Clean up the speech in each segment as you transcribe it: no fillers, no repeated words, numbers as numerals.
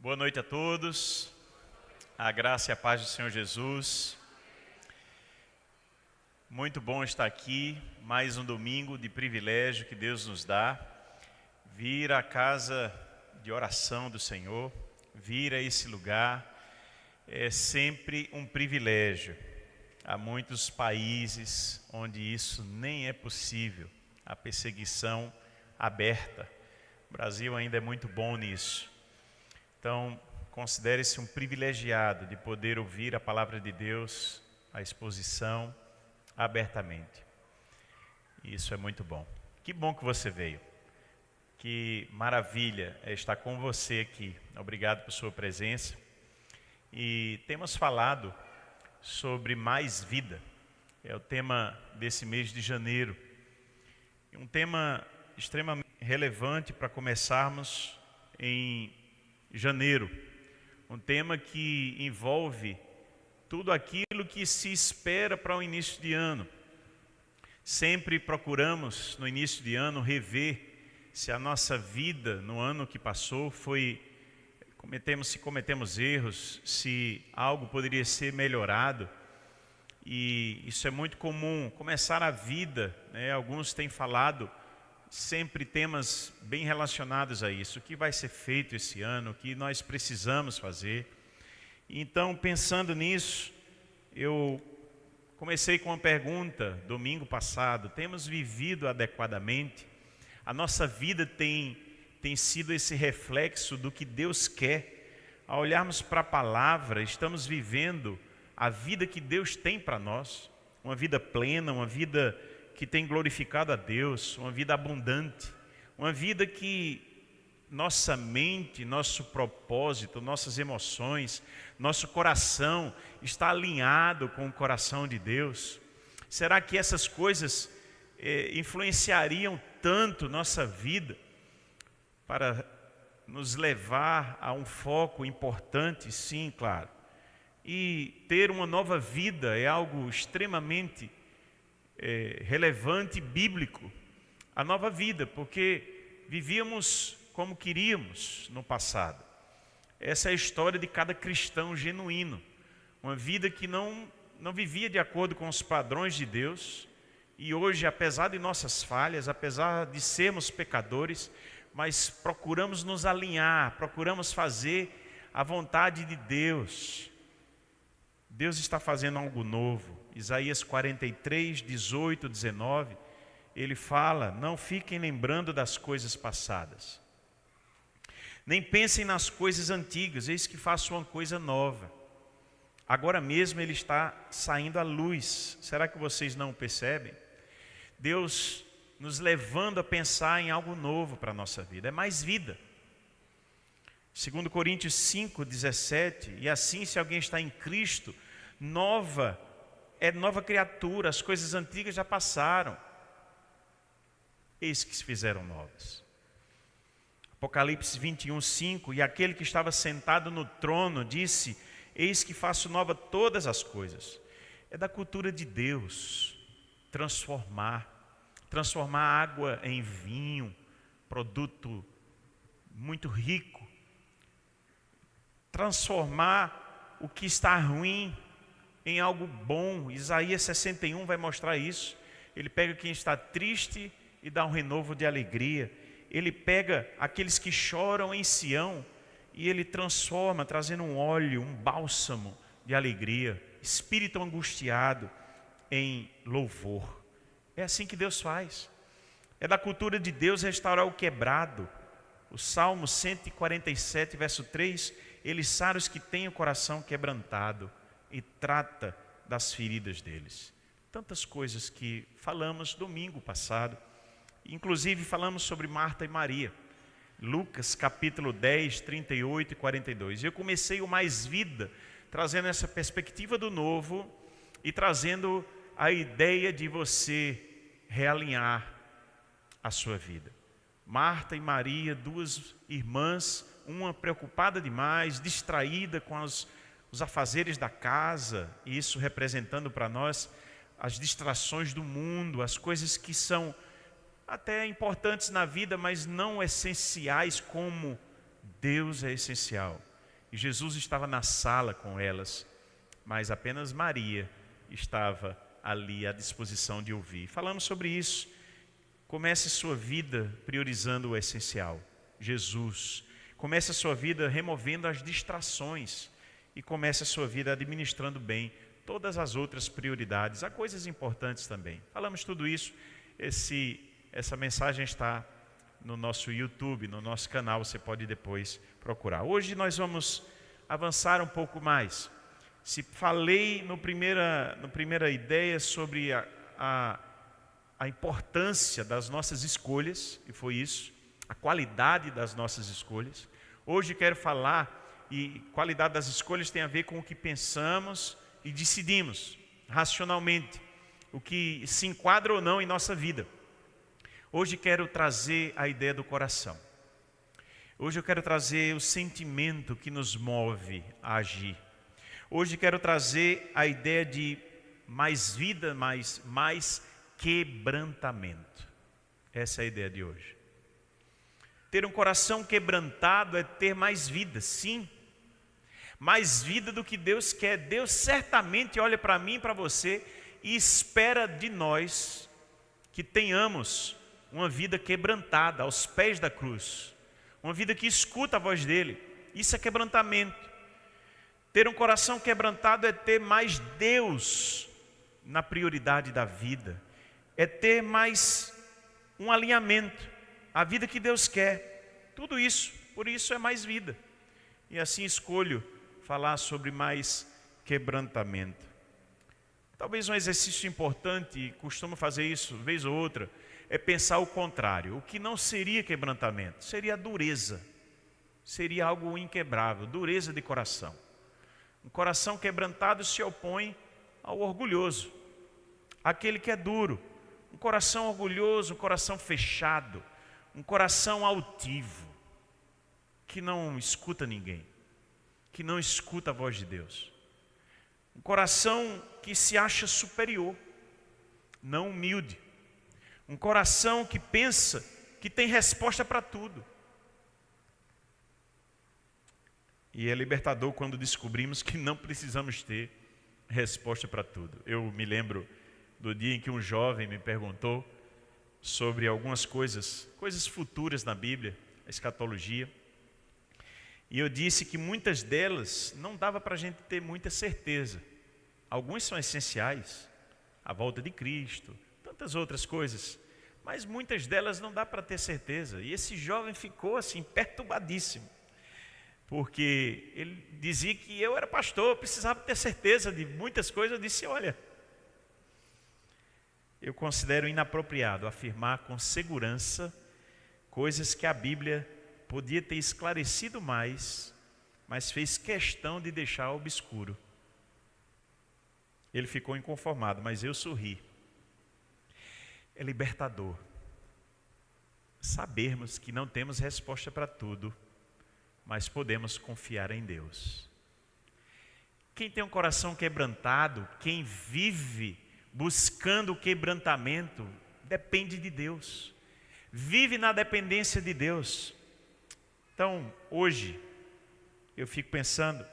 Boa noite a todos, a graça e a paz do Senhor Jesus. Muito bom estar aqui, mais um domingo de privilégio que Deus nos dá. Vir à casa de oração do Senhor, vir a esse lugar é sempre um privilégio. Há muitos países onde isso nem é possível, a perseguição aberta. O Brasil ainda é muito bom nisso. Então, considere-se um privilegiado de poder ouvir a palavra de Deus, a exposição, abertamente. Isso é muito bom. Que bom que você veio. Que maravilha é estar com você aqui. Obrigado por sua presença. E temos falado sobre mais vida. É o tema desse mês de janeiro. Um tema extremamente relevante para começarmos em janeiro, um tema que envolve tudo aquilo que se espera para o início de ano. Sempre procuramos no início de ano rever se a nossa vida no ano que passou se cometemos erros, se algo poderia ser melhorado. E isso é muito comum, começar a vida, né? Alguns têm falado sempre temas bem relacionados a isso. O que vai ser feito esse ano, o que nós precisamos fazer. Então, pensando nisso, eu comecei com uma pergunta domingo passado. Temos vivido adequadamente? A nossa vida tem sido esse reflexo do que Deus quer? Ao olharmos para a palavra, estamos vivendo a vida que Deus tem para nós? Uma vida plena, uma vida que tem glorificado a Deus, uma vida abundante, uma vida que nossa mente, nosso propósito, nossas emoções, nosso coração está alinhado com o coração de Deus? Será que essas coisas influenciariam tanto nossa vida para nos levar a um foco importante? Sim, claro. E ter uma nova vida é algo extremamente relevante e bíblico. A nova vida, porque vivíamos como queríamos no passado. Essa é a história de cada cristão genuíno. Uma vida que não vivia de acordo com os padrões de Deus. E hoje, apesar de nossas falhas, apesar de sermos pecadores, mas procuramos nos alinhar, procuramos fazer a vontade de Deus. Deus está fazendo algo novo. Isaías 43, 18, 19, ele fala: não fiquem lembrando das coisas passadas, nem pensem nas coisas antigas, eis que faço uma coisa nova. Agora mesmo ele está saindo à luz. Será que vocês não percebem? Deus nos levando a pensar em algo novo para a nossa vida, é mais vida. 2 Coríntios 5, 17, e assim, se alguém está em Cristo, nova criatura, as coisas antigas já passaram, eis que se fizeram novas. Apocalipse 21, 5, e aquele que estava sentado no trono disse: eis que faço nova todas as coisas. É da cultura de Deus transformar água em vinho, produto muito rico, transformar o que está ruim em algo bom. Isaías 61 vai mostrar isso. Ele pega quem está triste e dá um renovo de alegria. Ele pega aqueles que choram em Sião e ele transforma, trazendo um óleo, um bálsamo de alegria. Espírito angustiado em louvor. É assim que Deus faz. É da cultura de Deus restaurar o quebrado. O Salmo 147, verso 3, ele sara os que têm o coração quebrantado e trata das feridas deles. Tantas coisas que falamos domingo passado, inclusive falamos sobre Marta e Maria. Lucas capítulo 10, 38 e 42. Eu comecei o Mais Vida, trazendo essa perspectiva do novo e trazendo a ideia de você realinhar a sua vida. Marta e Maria, duas irmãs, uma preocupada demais, distraída com os afazeres da casa, e isso representando para nós as distrações do mundo, as coisas que são até importantes na vida, mas não essenciais como Deus é essencial. E Jesus estava na sala com elas, mas apenas Maria estava ali à disposição de ouvir. Falamos sobre isso. Comece sua vida priorizando o essencial, Jesus. Comece a sua vida removendo as distrações e comece a sua vida administrando bem todas as outras prioridades. Há coisas importantes também. Falamos tudo isso. Essa mensagem está no nosso YouTube, no nosso canal, você pode depois procurar. Hoje nós vamos avançar um pouco mais. Se falei no primeira ideia sobre a importância das nossas escolhas, e foi isso, a qualidade das nossas escolhas. Hoje quero falar, e qualidade das escolhas tem a ver com o que pensamos e decidimos racionalmente, o que se enquadra ou não em nossa vida. Hoje quero trazer a ideia do coração. Hoje eu quero trazer o sentimento que nos move a agir. Hoje quero trazer a ideia de mais vida, mais quebrantamento. Essa é a ideia de hoje. Ter um coração quebrantado é ter mais vida, sim. Mais vida do que Deus quer. Deus certamente olha para mim e para você e espera de nós que tenhamos uma vida quebrantada aos pés da cruz. Uma vida que escuta a voz dele. Isso é quebrantamento. Ter um coração quebrantado é ter mais Deus na prioridade da vida. É ter mais um alinhamento. A vida que Deus quer. Tudo isso, por isso é mais vida. E assim escolho falar sobre mais quebrantamento. Talvez um exercício importante, e costumo fazer isso vez ou outra, é pensar o contrário. O que não seria quebrantamento? Seria a dureza. Seria algo inquebrável, dureza de coração. Um coração quebrantado se opõe ao orgulhoso, aquele que é duro. Um coração orgulhoso, um coração fechado, um coração altivo, que não escuta ninguém, que não escuta a voz de Deus. Um coração que se acha superior, não humilde. Um coração que pensa que tem resposta para tudo. E é libertador quando descobrimos que não precisamos ter resposta para tudo. Eu me lembro do dia em que um jovem me perguntou sobre algumas coisas futuras na Bíblia, a escatologia. E eu disse que muitas delas não dava para a gente ter muita certeza. Algumas são essenciais, a volta de Cristo, tantas outras coisas. Mas muitas delas não dá para ter certeza. E esse jovem ficou assim, perturbadíssimo. Porque ele dizia que eu era pastor, precisava ter certeza de muitas coisas. Eu disse, olha, eu considero inapropriado afirmar com segurança coisas que a Bíblia podia ter esclarecido mais, mas fez questão de deixar obscuro. Ele ficou inconformado, mas eu sorri. É libertador sabermos que não temos resposta para tudo, mas podemos confiar em Deus. Quem tem um coração quebrantado, quem vive buscando o quebrantamento, depende de Deus, vive na dependência de Deus. Então, hoje, eu fico pensando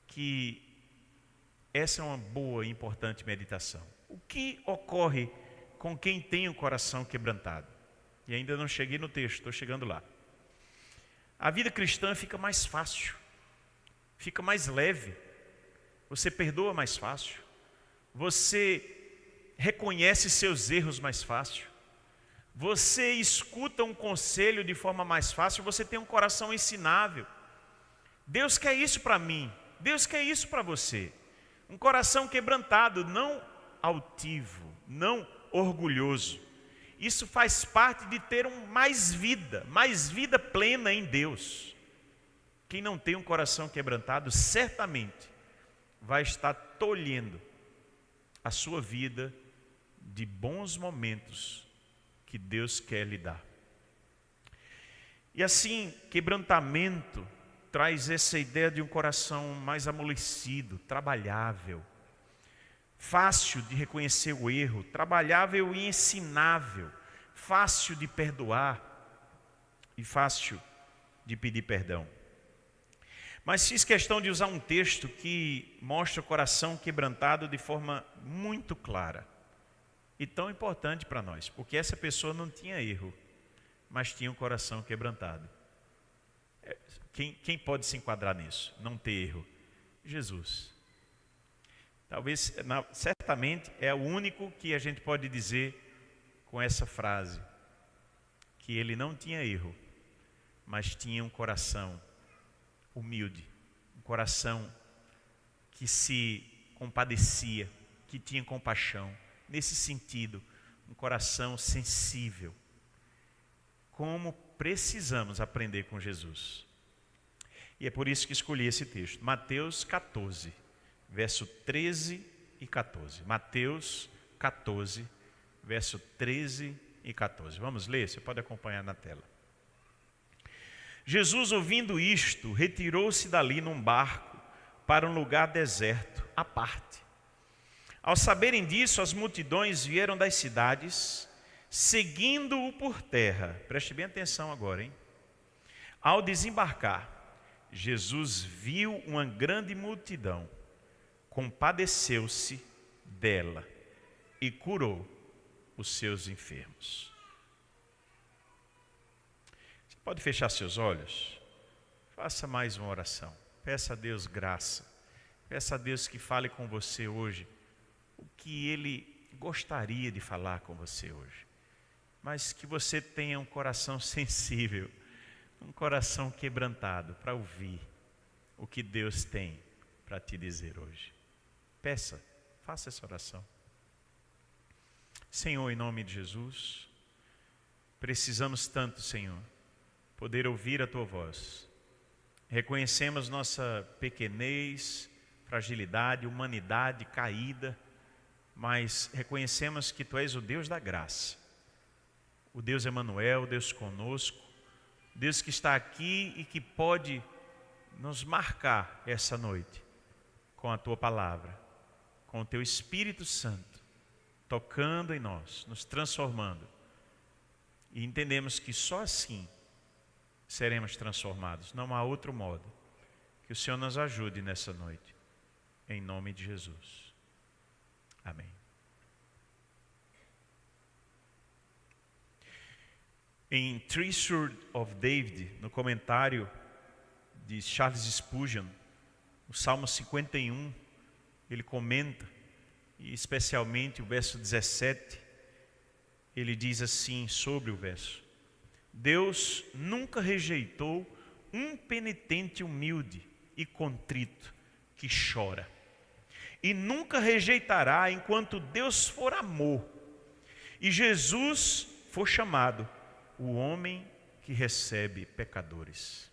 que essa é uma boa e importante meditação. O que ocorre com quem tem o coração quebrantado? E ainda não cheguei no texto, estou chegando lá. A vida cristã fica mais fácil, fica mais leve, você perdoa mais fácil, você reconhece seus erros mais fácil, você escuta um conselho de forma mais fácil, você tem um coração ensinável. Deus quer isso para mim, Deus quer isso para você. Um coração quebrantado, não altivo, não orgulhoso. Isso faz parte de ter mais vida plena em Deus. Quem não tem um coração quebrantado, certamente vai estar tolhendo a sua vida de bons momentos que Deus quer lhe dar. E assim, quebrantamento traz essa ideia de um coração mais amolecido, trabalhável, fácil de reconhecer o erro, trabalhável e ensinável, fácil de perdoar e fácil de pedir perdão. Mas fiz questão de usar um texto que mostra o coração quebrantado de forma muito clara e tão importante para nós, porque essa pessoa não tinha erro, mas tinha um coração quebrantado. Quem pode se enquadrar nisso? Não ter erro? Jesus. Talvez, certamente, é o único que a gente pode dizer com essa frase, que ele não tinha erro, mas tinha um coração humilde, um coração que se compadecia, que tinha compaixão. Nesse sentido, um coração sensível. Como precisamos aprender com Jesus. E é por isso que escolhi esse texto. Mateus 14, verso 13 e 14. Mateus 14, verso 13 e 14. Vamos ler? Você pode acompanhar na tela. Jesus, ouvindo isto, retirou-se dali num barco para um lugar deserto, à parte. Ao saberem disso, as multidões vieram das cidades, seguindo-o por terra. Preste bem atenção agora, hein? Ao desembarcar, Jesus viu uma grande multidão, compadeceu-se dela e curou os seus enfermos. Pode fechar seus olhos? Faça mais uma oração. Peça a Deus graça. Peça a Deus que fale com você hoje o que Ele gostaria de falar com você hoje. Mas que você tenha um coração sensível, um coração quebrantado para ouvir o que Deus tem para te dizer hoje. Peça, faça essa oração. Senhor, em nome de Jesus, precisamos tanto, Senhor, poder ouvir a Tua voz. Reconhecemos nossa pequenez, fragilidade, humanidade caída, mas reconhecemos que Tu és o Deus da graça, o Deus Emanuel, o Deus conosco, Deus que está aqui e que pode nos marcar essa noite com a Tua palavra, com o Teu Espírito Santo, tocando em nós, nos transformando. E entendemos que só assim seremos transformados, não há outro modo. Que o Senhor nos ajude nessa noite, em nome de Jesus. Amém. Em Treasure of David, no comentário de Charles Spurgeon, o Salmo 51, ele comenta, e especialmente o verso 17, ele diz assim sobre o verso: Deus nunca rejeitou um penitente humilde e contrito que chora, e nunca rejeitará enquanto Deus for amor e Jesus for chamado o homem que recebe pecadores.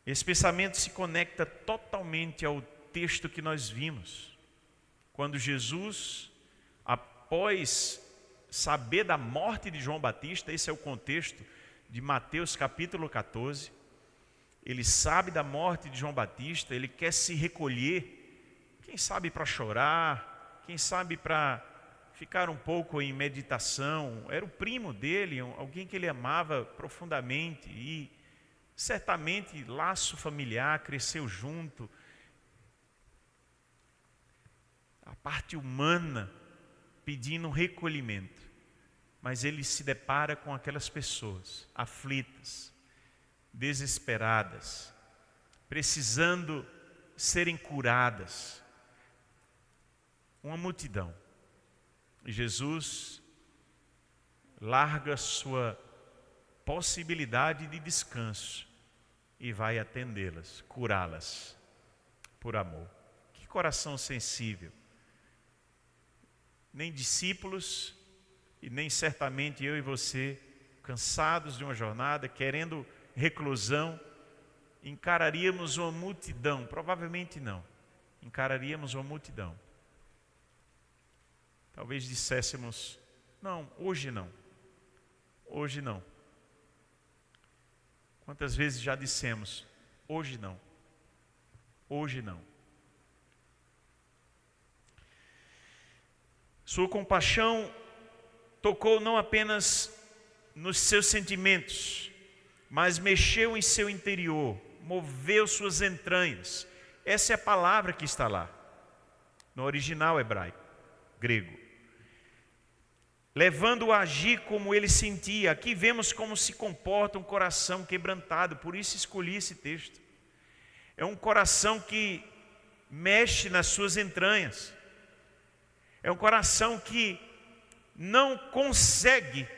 Esse pensamento se conecta totalmente ao texto que nós vimos, quando Jesus, após saber da morte de João Batista, esse é o contexto de Mateus capítulo 14, ele sabe da morte de João Batista, ele quer se recolher, quem sabe para chorar, quem sabe para ficar um pouco em meditação. Era o primo dele, alguém que ele amava profundamente e certamente laço familiar, cresceu junto. A parte humana pedindo um recolhimento, mas ele se depara com aquelas pessoas aflitas, desesperadas, precisando serem curadas, uma multidão. E Jesus larga sua possibilidade de descanso e vai atendê-las, curá-las por amor. Que coração sensível. Nem discípulos e nem certamente eu e você, cansados de uma jornada, querendo reclusão, encararíamos uma multidão. Provavelmente não. Encararíamos uma multidão. Talvez disséssemos: não, hoje não. Hoje não. Quantas vezes já dissemos: hoje não. Hoje não. Sua compaixão tocou não apenas nos seus sentimentos, mas mexeu em seu interior, moveu suas entranhas. Essa é a palavra que está lá, no original hebraico, grego. Levando-o a agir como ele sentia. Aqui vemos como se comporta um coração quebrantado, por isso escolhi esse texto. É um coração que mexe nas suas entranhas. É um coração que não consegue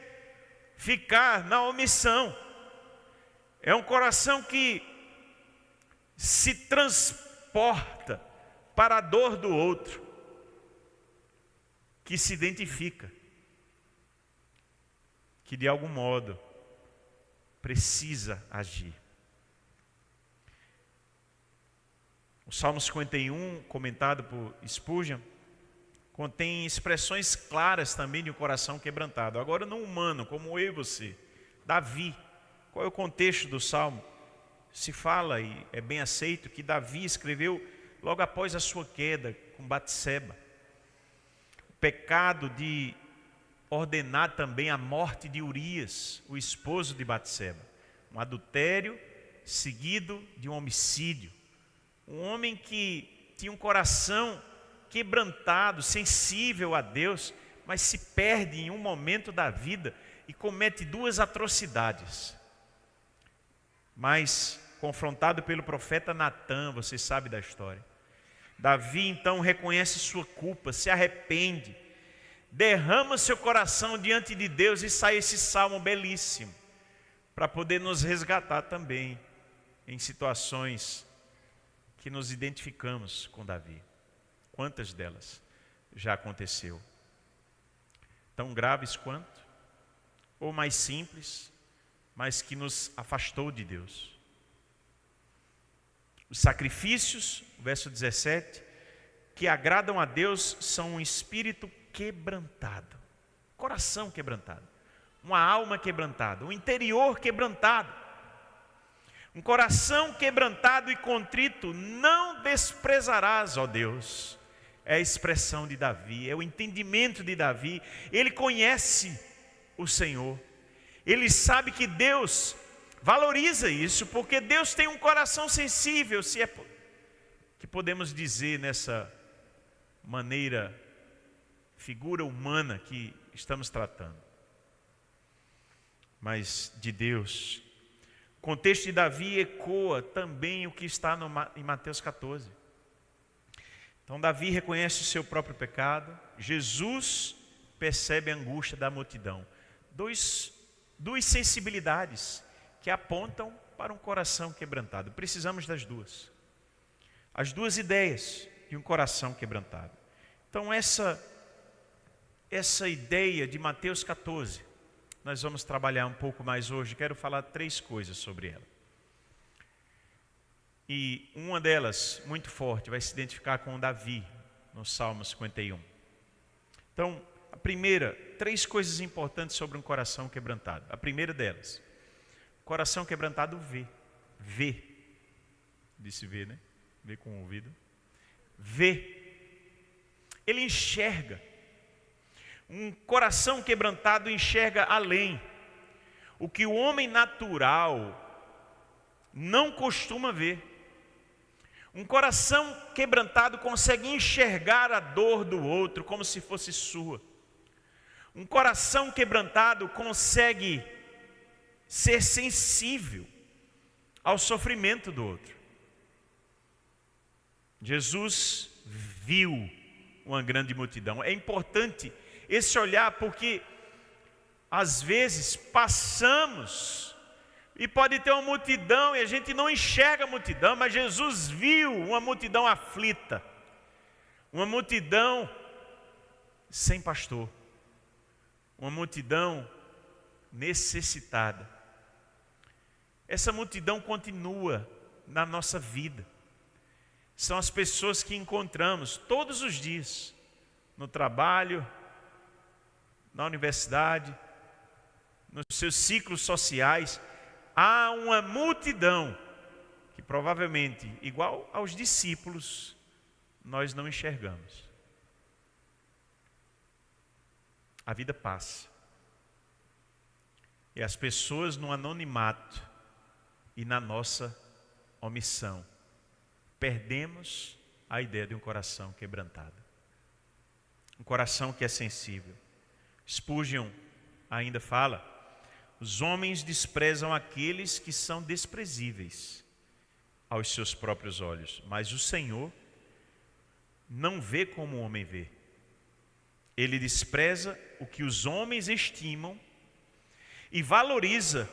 ficar na omissão. É um coração que se transporta para a dor do outro, que se identifica, que de algum modo precisa agir. O Salmo 51, comentado por Spurgeon, contém expressões claras também de um coração quebrantado. Agora, no humano, como eu e você, Davi. Qual é o contexto do Salmo? Se fala, e é bem aceito, que Davi escreveu logo após a sua queda com Batseba. O pecado de ordenar também a morte de Urias, o esposo de Batseba. Um adultério seguido de um homicídio. Um homem que tinha um coração quebrantado, sensível a Deus, mas se perde em um momento da vida e comete duas atrocidades. Mas, confrontado pelo profeta Natã, você sabe da história, Davi então reconhece sua culpa, se arrepende, derrama seu coração diante de Deus e sai esse salmo belíssimo, para poder nos resgatar também em situações que nos identificamos com Davi. Quantas delas já aconteceu? Tão graves quanto? Ou mais simples, mas que nos afastou de Deus? Os sacrifícios, verso 17, que agradam a Deus são um espírito quebrantado, coração quebrantado, uma alma quebrantada, um interior quebrantado. Um coração quebrantado e contrito não desprezarás, ó Deus. É a expressão de Davi, é o entendimento de Davi. Ele conhece o Senhor. Ele sabe que Deus valoriza isso, porque Deus tem um coração sensível, se é que podemos dizer nessa maneira, figura humana que estamos tratando. Mas de Deus. O contexto de Davi ecoa também o que está em Mateus 14. Então Davi reconhece o seu próprio pecado, Jesus percebe a angústia da multidão. Duas sensibilidades que apontam para um coração quebrantado. Precisamos das duas. As duas ideias de um coração quebrantado. Então essa ideia de Mateus 14, nós vamos trabalhar um pouco mais hoje. Quero falar 3 coisas sobre ela. E uma delas, muito forte, vai se identificar com Davi, no Salmo 51. Então, a primeira, 3 coisas importantes sobre um coração quebrantado. A primeira delas, o coração quebrantado vê. Disse ver, né? Vê com o ouvido. Vê. Ele enxerga. Um coração quebrantado enxerga além. O que o homem natural não costuma ver. Um coração quebrantado consegue enxergar a dor do outro como se fosse sua. Um coração quebrantado consegue ser sensível ao sofrimento do outro. Jesus viu uma grande multidão. É importante esse olhar, porque às vezes passamos e pode ter uma multidão e a gente não enxerga a multidão, mas Jesus viu uma multidão aflita, uma multidão sem pastor, uma multidão necessitada. Essa multidão continua na nossa vida. São as pessoas que encontramos todos os dias, no trabalho, na universidade, nos seus ciclos sociais. Há uma multidão que provavelmente, igual aos discípulos, nós não enxergamos. A vida passa. E as pessoas no anonimato e na nossa omissão, perdemos a ideia de um coração quebrantado. Um coração que é sensível. Spurgeon ainda fala: os homens desprezam aqueles que são desprezíveis aos seus próprios olhos, mas o Senhor não vê como o homem vê. Ele despreza o que os homens estimam e valoriza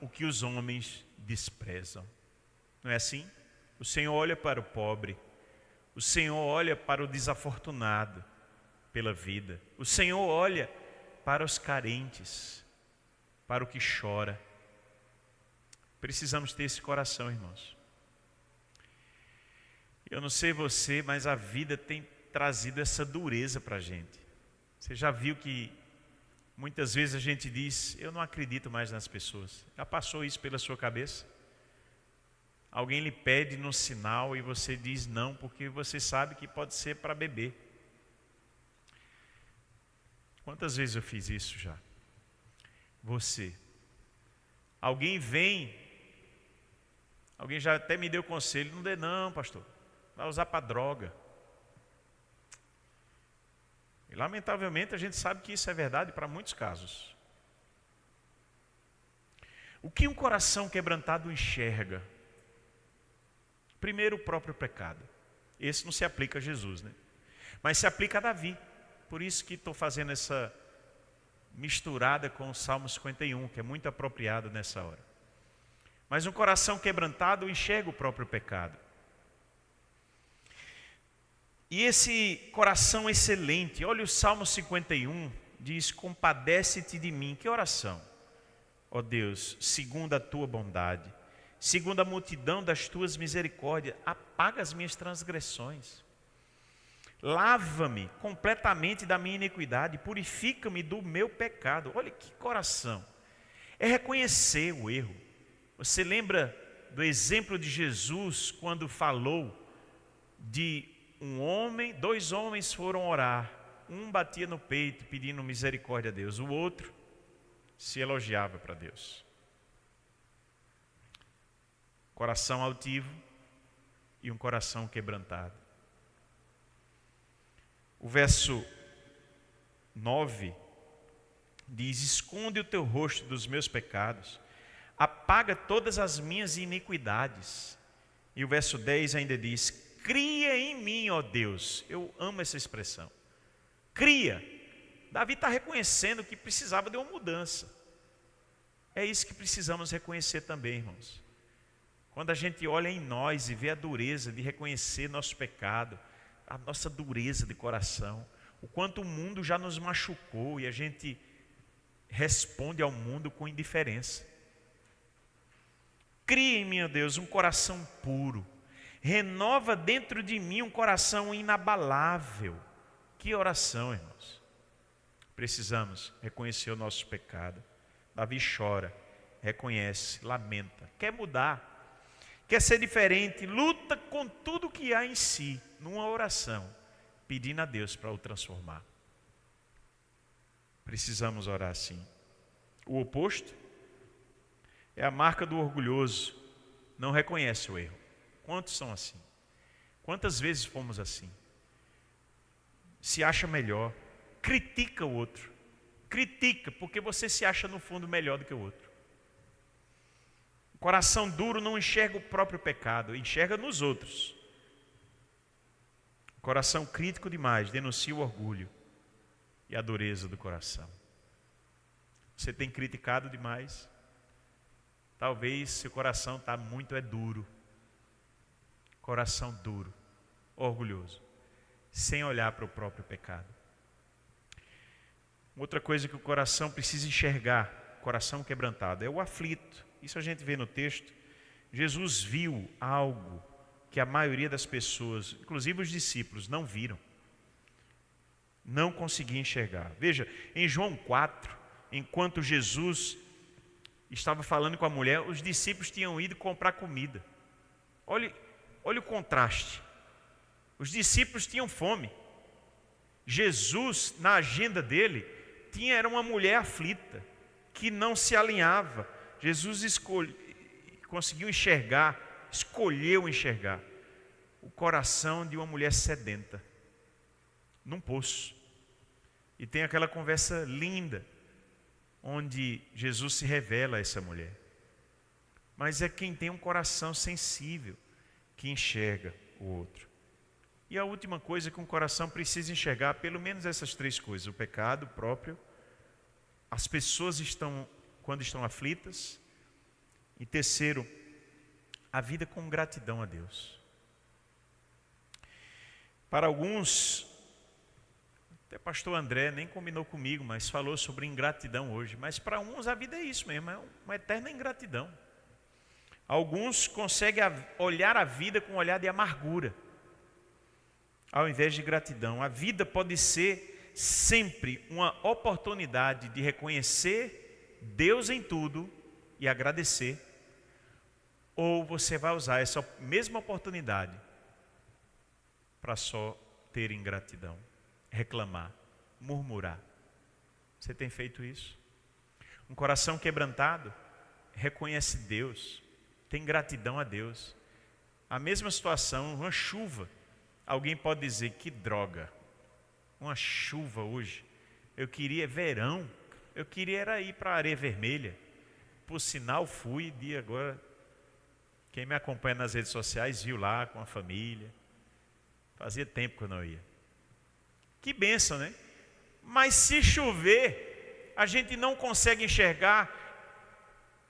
o que os homens desprezam. Não é assim? O Senhor olha para o pobre, o Senhor olha para o desafortunado pela vida, o Senhor olha para os carentes, para o que chora. Precisamos ter esse coração, irmãos. Eu não sei você, mas a vida tem trazido essa dureza para a gente. Você já viu que muitas vezes a gente diz: eu não acredito mais nas pessoas. Já passou isso pela sua cabeça? Alguém lhe pede no sinal e você diz não, porque você sabe que pode ser para beber. Quantas vezes eu fiz isso já? Você. Alguém vem, alguém já até me deu conselho: não dê não, pastor, vai usar para droga. E lamentavelmente a gente sabe que isso é verdade para muitos casos. O que um coração quebrantado enxerga? Primeiro, o próprio pecado. Esse não se aplica a Jesus, né? Mas se aplica a Davi. Por isso que estou fazendo essa misturada com o Salmo 51, que é muito apropriado nessa hora. Mas um coração quebrantado enxerga o próprio pecado. E esse coração excelente, olha o Salmo 51, diz: compadece-te de mim. Que oração? Ó Deus, segundo a tua bondade, segundo a multidão das tuas misericórdias, apaga as minhas transgressões. Lava-me completamente da minha iniquidade, purifica-me do meu pecado. Olha que coração. É reconhecer o erro. Você lembra do exemplo de Jesus quando falou de um homem, dois homens foram orar. Um batia no peito pedindo misericórdia a Deus, o outro se elogiava para Deus. Coração altivo e um coração quebrantado. O verso 9 diz: esconde o teu rosto dos meus pecados, apaga todas as minhas iniquidades. E o verso 10 ainda diz: cria em mim, ó Deus. Eu amo essa expressão. Cria. Davi está reconhecendo que precisava de uma mudança. É isso que precisamos reconhecer também, irmãos. Quando a gente olha em nós e vê a dureza de reconhecer nosso pecado, a nossa dureza de coração, o quanto o mundo já nos machucou e a gente responde ao mundo com indiferença. Cria em mim, ó Deus, um coração puro. Renova dentro de mim um coração inabalável. Que oração, irmãos. Precisamos reconhecer o nosso pecado. Davi chora, reconhece, lamenta, quer mudar, quer ser diferente, luta com tudo que há em si, numa oração, pedindo a Deus para o transformar. Precisamos orar assim. O oposto é a marca do orgulhoso, não reconhece o erro. Quantos são assim? Quantas vezes fomos assim? Se acha melhor, critica o outro. Critica, porque você se acha no fundo melhor do que o outro. O coração duro não enxerga o próprio pecado, enxerga nos outros. O coração crítico demais denuncia o orgulho e a dureza do coração. Você tem criticado demais? Talvez seu coração está muito duro. Coração duro, orgulhoso, sem olhar para o próprio pecado. Outra coisa que o coração precisa enxergar, coração quebrantado, é o aflito. Isso a gente vê no texto. Jesus viu algo que a maioria das pessoas, inclusive os discípulos, não viram. Não conseguiam enxergar. Veja, em João 4, enquanto Jesus estava falando com a mulher, os discípulos tinham ido comprar comida. Olha o contraste. Os discípulos tinham fome. Jesus, na agenda dele, era uma mulher aflita, que não se alinhava. Jesus conseguiu enxergar, escolheu enxergar o coração de uma mulher sedenta, num poço. E tem aquela conversa linda, onde Jesus se revela a essa mulher. Mas é quem tem um coração sensível que enxerga o outro. E a última coisa que um coração precisa enxergar, pelo menos essas três coisas: o pecado próprio, as pessoas quando estão aflitas, e terceiro, a vida com gratidão a Deus. Para alguns, até pastor André nem combinou comigo, mas falou sobre ingratidão hoje. Mas para uns a vida é isso mesmo, é uma eterna ingratidão. Alguns conseguem olhar a vida com um olhar de amargura, ao invés de gratidão. A vida pode ser sempre uma oportunidade de reconhecer Deus em tudo e agradecer. Ou você vai usar essa mesma oportunidade para só ter ingratidão, reclamar, murmurar. Você tem feito isso? Um coração quebrantado reconhece Deus, tem gratidão a Deus. A mesma situação, uma chuva. Alguém pode dizer: que droga, uma chuva hoje. Eu queria verão, eu queria era ir para a Areia Vermelha. Por sinal fui, agora, quem me acompanha nas redes sociais viu lá com a família. Fazia tempo que eu não ia. Que bênção, né? Mas se chover, a gente não consegue enxergar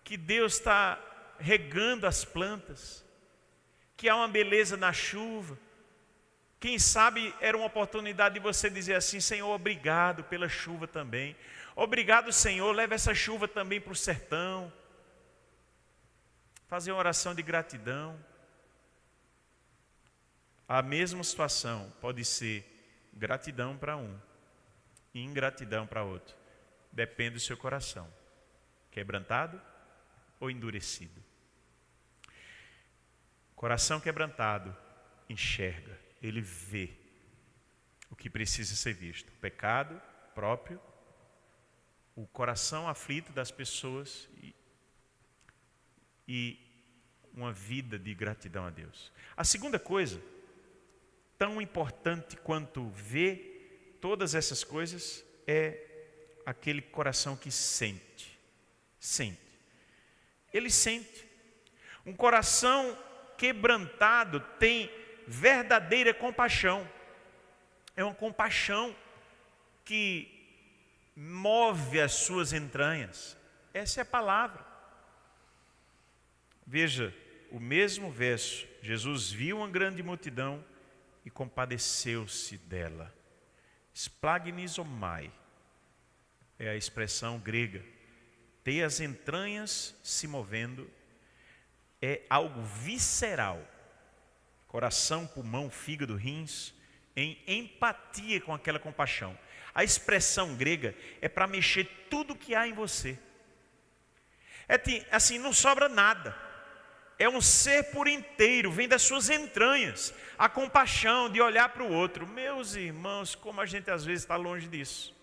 que Deus está regando as plantas, que há uma beleza na chuva. Quem sabe era uma oportunidade de você dizer assim: Senhor, obrigado pela chuva também. Obrigado, Senhor, leva essa chuva também para o sertão. Fazer uma oração de gratidão. A mesma situação pode ser gratidão para um e ingratidão para outro. Depende do seu coração, quebrantado ou endurecido. Coração quebrantado enxerga, ele vê o que precisa ser visto: o pecado próprio, o coração aflito das pessoas e uma vida de gratidão a Deus. A segunda coisa, tão importante quanto ver todas essas coisas, é aquele coração que sente. Sente. Ele sente. Um coração quebrantado tem verdadeira compaixão. É uma compaixão que move as suas entranhas. Essa é a palavra. Veja, o mesmo verso: Jesus viu uma grande multidão e compadeceu-se dela. Splagnisomai é a expressão grega. Ter as entranhas se movendo é algo visceral. Coração, pulmão, fígado, rins, em empatia com aquela compaixão. A expressão grega é para mexer tudo que há em você. Assim, não sobra nada. É um ser por inteiro, vem das suas entranhas. A compaixão de olhar para o outro. Meus irmãos, como a gente às vezes está longe disso.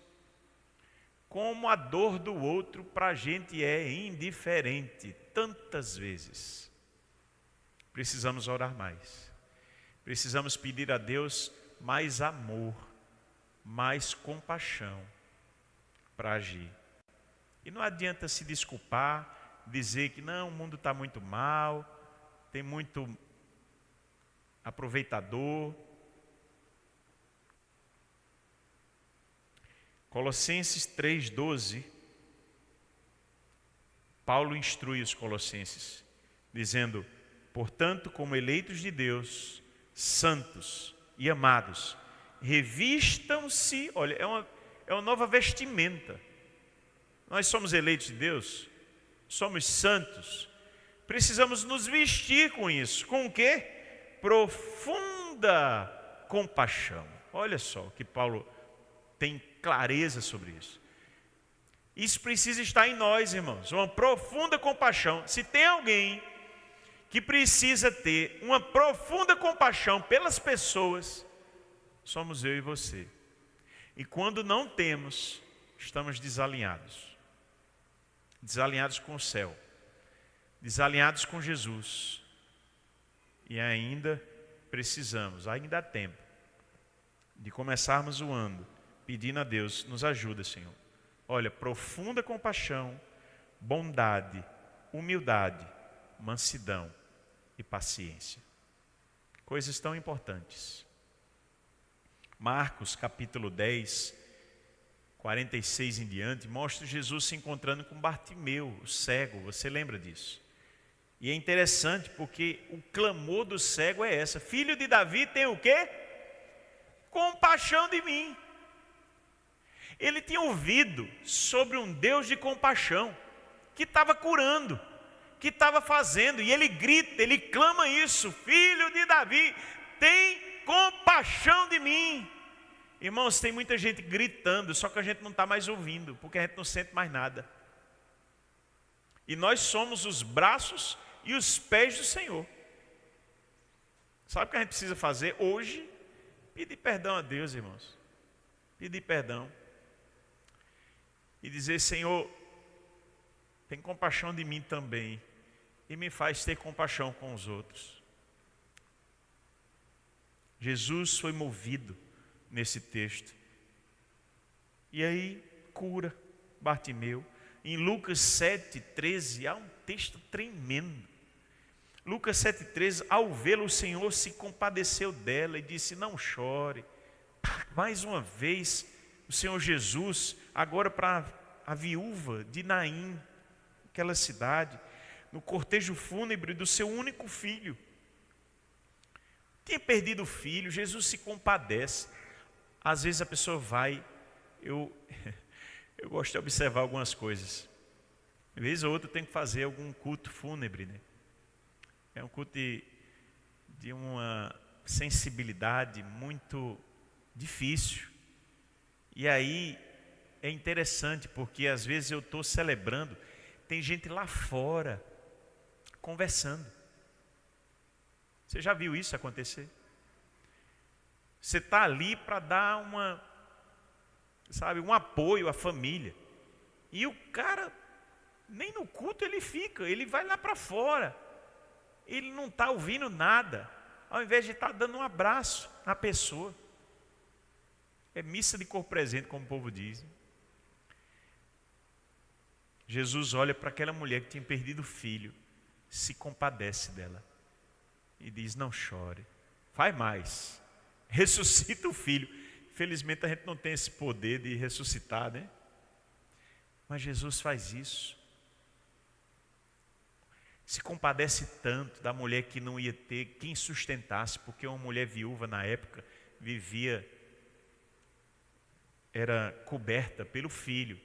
Como a dor do outro para a gente é indiferente, tantas vezes. Precisamos orar mais. Precisamos pedir a Deus mais amor, mais compaixão para agir. E não adianta se desculpar, dizer que não, o mundo está muito mal, tem muito aproveitador. Colossenses 3,12, Paulo instrui os colossenses, dizendo: portanto, como eleitos de Deus, santos e amados, revistam-se. Olha, é uma nova vestimenta. Nós somos eleitos de Deus, somos santos, precisamos nos vestir com isso. Com o quê? Profunda compaixão. Olha só que Paulo tem clareza sobre isso. Isso precisa estar em nós, irmãos, uma profunda compaixão. Se tem alguém que precisa ter uma profunda compaixão pelas pessoas, somos eu e você. E quando não temos, estamos desalinhados com o céu. desalinhados com Jesus. E ainda precisamos, ainda há tempo, de começarmos o ano pedindo a Deus, nos ajuda, Senhor. Olha, profunda compaixão, bondade, humildade, mansidão e paciência. Coisas tão importantes. Marcos capítulo 10, 46 em diante, mostra Jesus se encontrando com Bartimeu, o cego. Você lembra disso? E é interessante porque o clamor do cego é essa: filho de Davi, tem o quê? Compaixão de mim. Ele tinha ouvido sobre um Deus de compaixão, que estava curando, que estava fazendo, e ele grita, ele clama isso: filho de Davi, tem compaixão de mim. Irmãos, tem muita gente gritando, só que a gente não está mais ouvindo, porque a gente não sente mais nada. E nós somos os braços e os pés do Senhor. Sabe o que a gente precisa fazer hoje? Pedir perdão a Deus, irmãos. Pedir perdão. E dizer: Senhor, tem compaixão de mim também. E me faz ter compaixão com os outros. Jesus foi movido nesse texto. E aí cura Bartimeu. Em Lucas 7,13 há um texto tremendo. Lucas 7,13, ao vê-lo, o Senhor se compadeceu dela e disse: não chore. Mais uma vez, o Senhor Jesus, agora para a viúva de Naim, aquela cidade, no cortejo fúnebre do seu único filho. Tinha perdido o filho, Jesus se compadece. Às vezes a pessoa vai, eu gosto de observar algumas coisas. De vez ou outra eu tenho que fazer algum culto fúnebre, né? É um culto de uma sensibilidade muito difícil. E aí é interessante, porque às vezes eu estou celebrando, tem gente lá fora conversando. Você já viu isso acontecer? Você está ali para dar um apoio à família. E o cara, nem no culto ele fica, ele vai lá para fora. Ele não está ouvindo nada, ao invés de estar dando um abraço na pessoa. É missa de corpo presente, como o povo diz. Jesus olha para aquela mulher que tinha perdido o filho, se compadece dela e diz: não chore, faz mais, ressuscita o filho. Infelizmente a gente não tem esse poder de ressuscitar, né? Mas Jesus faz isso. Se compadece tanto da mulher que não ia ter quem sustentasse, porque uma mulher viúva na época era coberta pelo filho.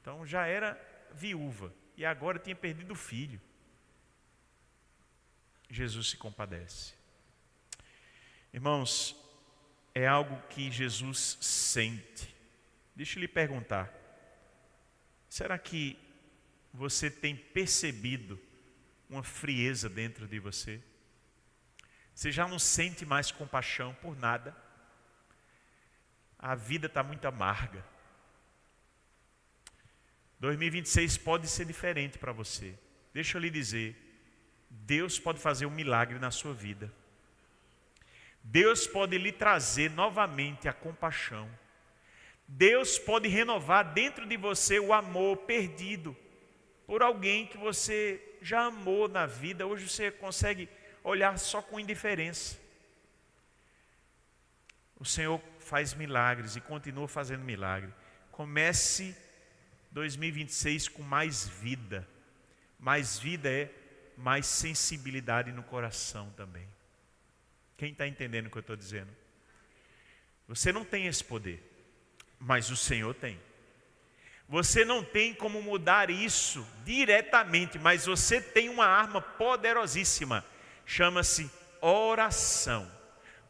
Então já era viúva e agora tinha perdido o filho. Jesus se compadece. Irmãos, é algo que Jesus sente. Deixa eu lhe perguntar: será que você tem percebido uma frieza dentro de você? Você já não sente mais compaixão por nada? A vida está muito amarga. 2026 pode ser diferente para você. Deixa eu lhe dizer, Deus pode fazer um milagre na sua vida. Deus pode lhe trazer novamente a compaixão. Deus pode renovar dentro de você o amor perdido por alguém que você já amou na vida. Hoje você consegue olhar só com indiferença. O Senhor faz milagres e continua fazendo milagre. Comece 2026 com mais vida. Mais vida é mais sensibilidade no coração também. Quem está entendendo o que eu estou dizendo? Você não tem esse poder, mas o Senhor tem. Você não tem como mudar isso diretamente, mas você tem uma arma poderosíssima. Chama-se oração.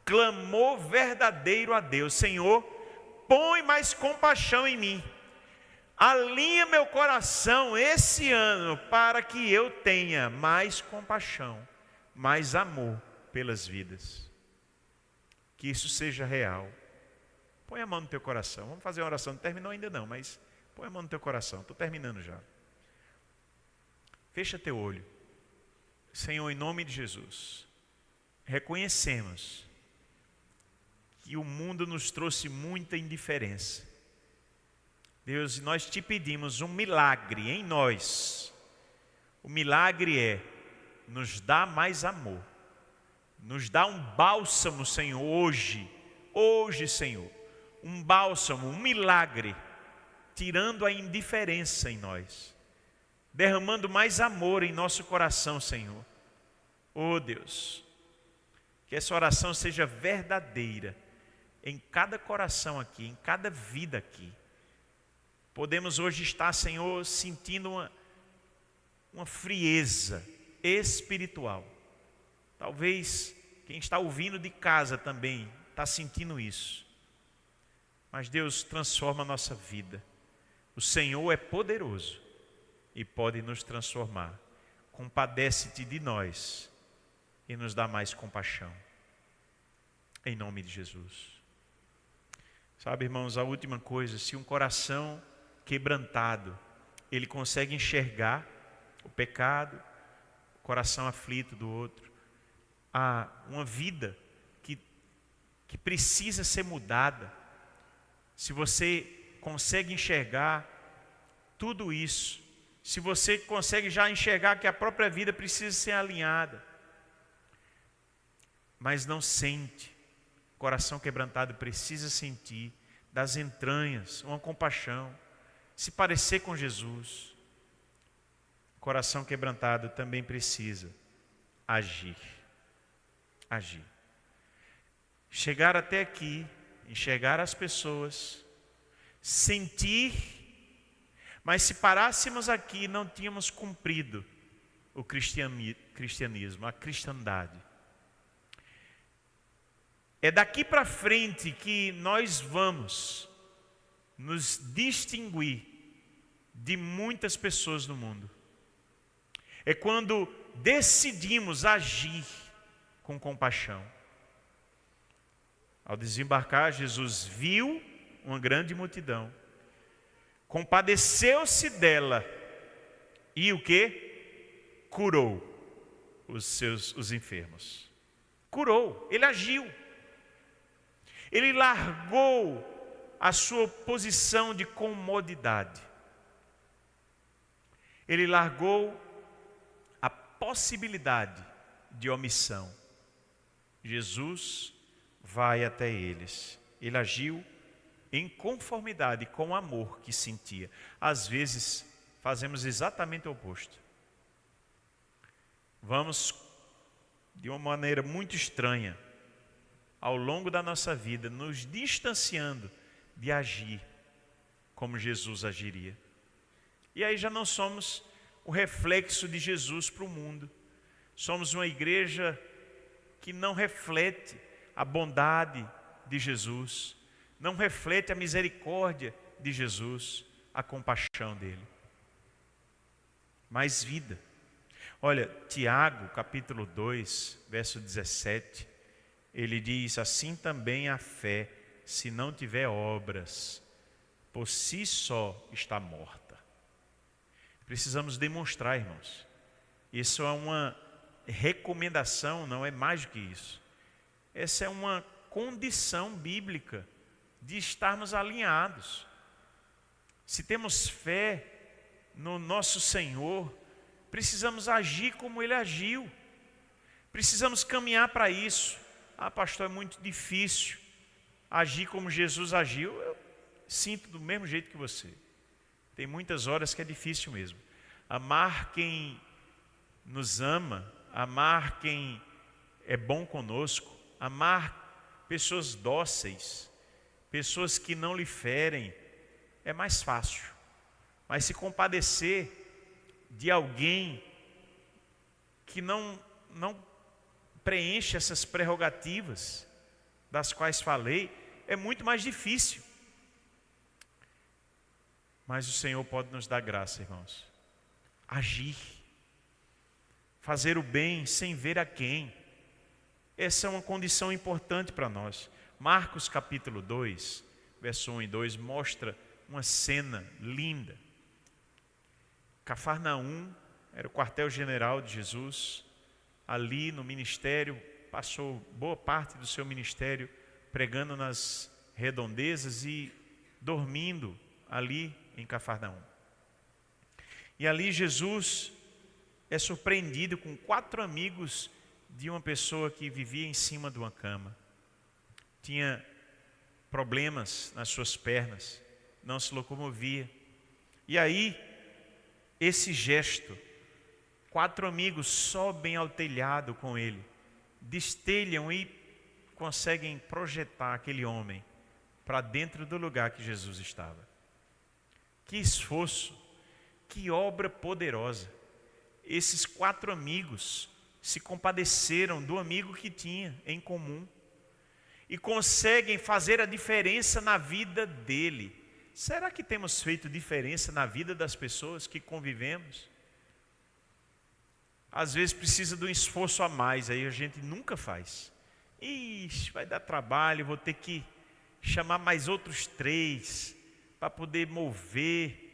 Clamor verdadeiro a Deus: Senhor, põe mais compaixão em mim. Alinha meu coração esse ano para que eu tenha mais compaixão, mais amor pelas vidas. Que isso seja real. Põe a mão no teu coração. Vamos fazer uma oração. Não terminou ainda não, mas põe a mão no teu coração. Estou terminando já. Fecha teu olho. Senhor, em nome de Jesus, reconhecemos que o mundo nos trouxe muita indiferença. Deus, nós te pedimos um milagre em nós. O milagre é nos dar mais amor, nos dar um bálsamo, Senhor, hoje, Senhor, um bálsamo, um milagre, tirando a indiferença em nós, derramando mais amor em nosso coração, Senhor. Oh Deus, que essa oração seja verdadeira em cada coração aqui, em cada vida aqui. Podemos hoje estar, Senhor, sentindo uma frieza espiritual. Talvez quem está ouvindo de casa também está sentindo isso. Mas Deus, transforma a nossa vida. O Senhor é poderoso e pode nos transformar. Compadece-te de nós e nos dá mais compaixão. Em nome de Jesus. Sabe, irmãos, a última coisa, se um coração quebrantado, ele consegue enxergar o pecado, o coração aflito do outro, uma vida que precisa ser mudada. Se você consegue enxergar tudo isso, se você consegue já enxergar que a própria vida precisa ser alinhada, mas não sente, o coração quebrantado precisa sentir das entranhas uma compaixão, se parecer com Jesus. O coração quebrantado também precisa agir. Chegar até aqui, enxergar as pessoas, sentir, mas se parássemos aqui não tínhamos cumprido o cristianismo, a cristandade. É daqui para frente que nós vamos nos distinguir de muitas pessoas no mundo. É quando decidimos agir com compaixão. Ao desembarcar, Jesus viu uma grande multidão, compadeceu-se dela e o quê? Curou os enfermos. Curou, ele agiu. Ele largou a sua posição de comodidade. Ele largou a possibilidade de omissão. Jesus vai até eles. Ele agiu em conformidade com o amor que sentia. Às vezes, fazemos exatamente o oposto. Vamos, de uma maneira muito estranha, ao longo da nossa vida, nos distanciando de agir como Jesus agiria. E aí já não somos o reflexo de Jesus para o mundo. Somos uma igreja que não reflete a bondade de Jesus, não reflete a misericórdia de Jesus, a compaixão dele. Mais vida. Olha, Tiago, capítulo 2, verso 17, ele diz: assim também a fé, se não tiver obras, por si só está morta. Precisamos demonstrar, irmãos. Isso é uma recomendação, não é mais do que isso. Essa é uma condição bíblica de estarmos alinhados. Se temos fé no nosso Senhor, precisamos agir como Ele agiu. Precisamos caminhar para isso. Ah, pastor, é muito difícil agir como Jesus agiu. Eu sinto do mesmo jeito que você. Tem muitas horas que é difícil mesmo. Amar quem nos ama, amar quem é bom conosco, amar pessoas dóceis, pessoas que não lhe ferem, é mais fácil. Mas se compadecer de alguém que não preenche essas prerrogativas das quais falei, é muito mais difícil. Mas o Senhor pode nos dar graça, irmãos. Agir. Fazer o bem sem ver a quem. Essa é uma condição importante para nós. Marcos capítulo 2, verso 1 e 2, mostra uma cena linda. Cafarnaum era o quartel-general de Jesus. ali no ministério, passou boa parte do seu ministério pregando nas redondezas e dormindo ali em Cafarnaum. E ali Jesus é surpreendido com 4 amigos de uma pessoa que vivia em cima de uma cama. Tinha problemas nas suas pernas, não se locomovia. E aí, esse gesto, 4 amigos sobem ao telhado com ele, destelham e conseguem projetar aquele homem para dentro do lugar que Jesus estava. Que esforço, que obra poderosa. Esses 4 amigos se compadeceram do amigo que tinha em comum e conseguem fazer a diferença na vida dele. Será que temos feito diferença na vida das pessoas que convivemos? Às vezes precisa de um esforço a mais, aí a gente nunca faz. Ixi, vai dar trabalho, vou ter que chamar mais outros 3 para poder mover.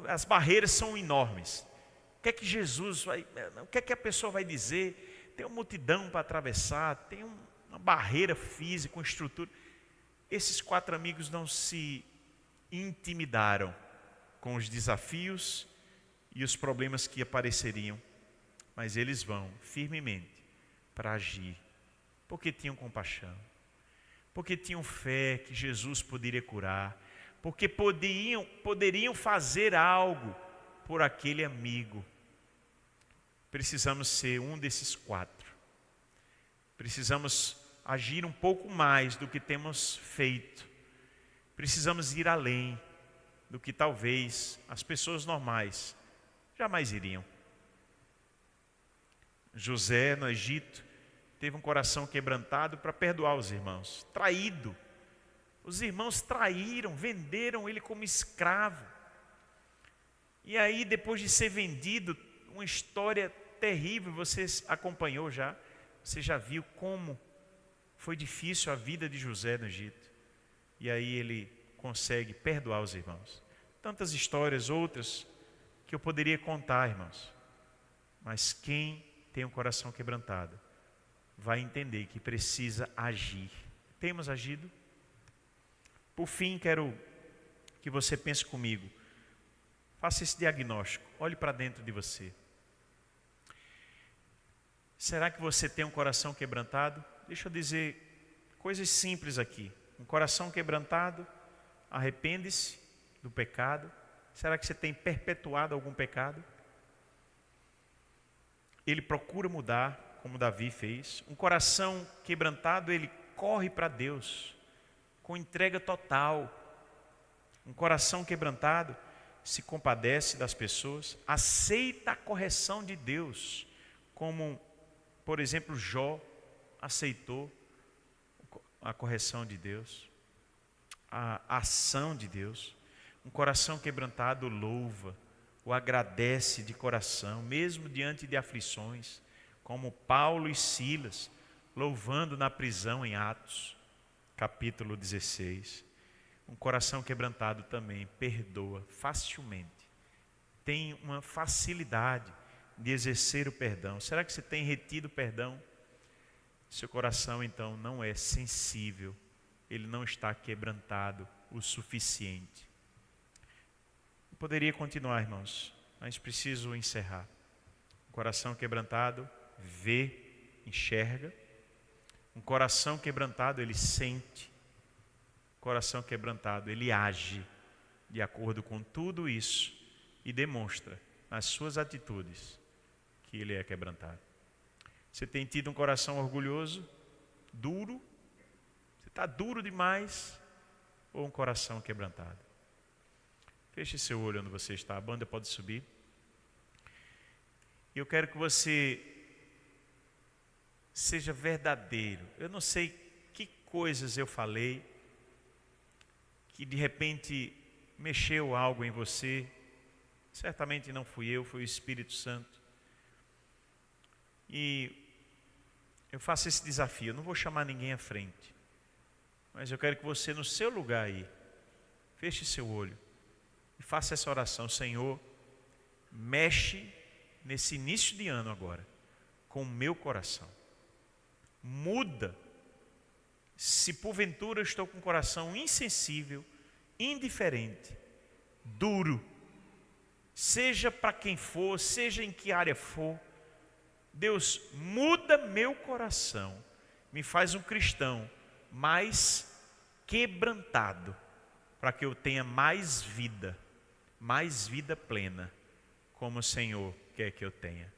As barreiras são enormes. O que é que Jesus vai, o que é que a pessoa vai dizer? Tem uma multidão para atravessar, tem uma barreira física, uma estrutura. Esses 4 amigos não se intimidaram com os desafios e os problemas que apareceriam, mas eles vão firmemente para agir, porque tinham compaixão, porque tinham fé que Jesus poderia curar, porque poderiam fazer algo por aquele amigo. Precisamos ser um desses 4. Precisamos agir um pouco mais do que temos feito. Precisamos ir além do que talvez as pessoas normais jamais iriam. José, no Egito, teve um coração quebrantado para perdoar os irmãos. Traído. Os irmãos traíram, venderam ele como escravo. E aí, depois de ser vendido, uma história terrível, você acompanhou já, você já viu como foi difícil a vida de José no Egito. E aí ele consegue perdoar os irmãos. Tantas histórias, outras, que eu poderia contar, irmãos. Mas quem tem um coração quebrantado vai entender que precisa agir. Temos agido? Por fim, quero que você pense comigo. Faça esse diagnóstico. Olhe para dentro de você. Será que você tem um coração quebrantado? Deixa eu dizer coisas simples aqui. Um coração quebrantado, arrepende-se do pecado. Será que você tem perpetuado algum pecado? Ele procura mudar, como Davi fez. Um coração quebrantado, ele corre para Deus com entrega total. Um coração quebrantado se compadece das pessoas, aceita a correção de Deus, como, por exemplo, Jó aceitou a correção de Deus, a ação de Deus. Um coração quebrantado louva, o agradece de coração, mesmo diante de aflições, como Paulo e Silas, louvando na prisão em Atos, capítulo 16. Um coração quebrantado também perdoa facilmente, tem uma facilidade de exercer o perdão. Será que você tem retido o perdão? Seu coração então não é sensível, ele não está quebrantado o suficiente. Eu poderia continuar, irmãos, mas preciso encerrar. Um coração quebrantado vê, enxerga. Um coração quebrantado ele sente. Coração quebrantado, ele age de acordo com tudo isso e demonstra nas suas atitudes que ele é quebrantado. Você tem tido um coração orgulhoso, duro? Você está duro demais? Ou um coração quebrantado? Feche seu olho onde você está, a banda pode subir. Eu quero que você seja verdadeiro. Eu não sei que coisas eu falei que de repente mexeu algo em você. Certamente não fui eu, foi o Espírito Santo. E eu faço esse desafio, eu não vou chamar ninguém à frente, mas eu quero que você no seu lugar aí, feche seu olho e faça essa oração. Senhor, mexe nesse início de ano agora, com o meu coração. Muda. Se porventura eu estou com o coração insensível, indiferente, duro, seja para quem for, seja em que área for, Deus, muda meu coração, me faz um cristão mais quebrantado, para que eu tenha mais vida plena, como o Senhor quer que eu tenha.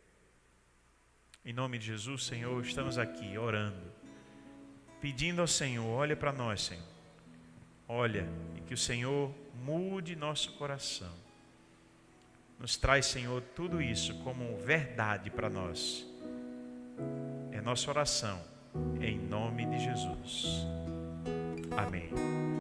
Em nome de Jesus, Senhor, estamos aqui orando, pedindo ao Senhor, olha para nós, Senhor. Olha, e que o Senhor mude nosso coração. Nos traz, Senhor, tudo isso como verdade para nós. É nossa oração, em nome de Jesus. Amém.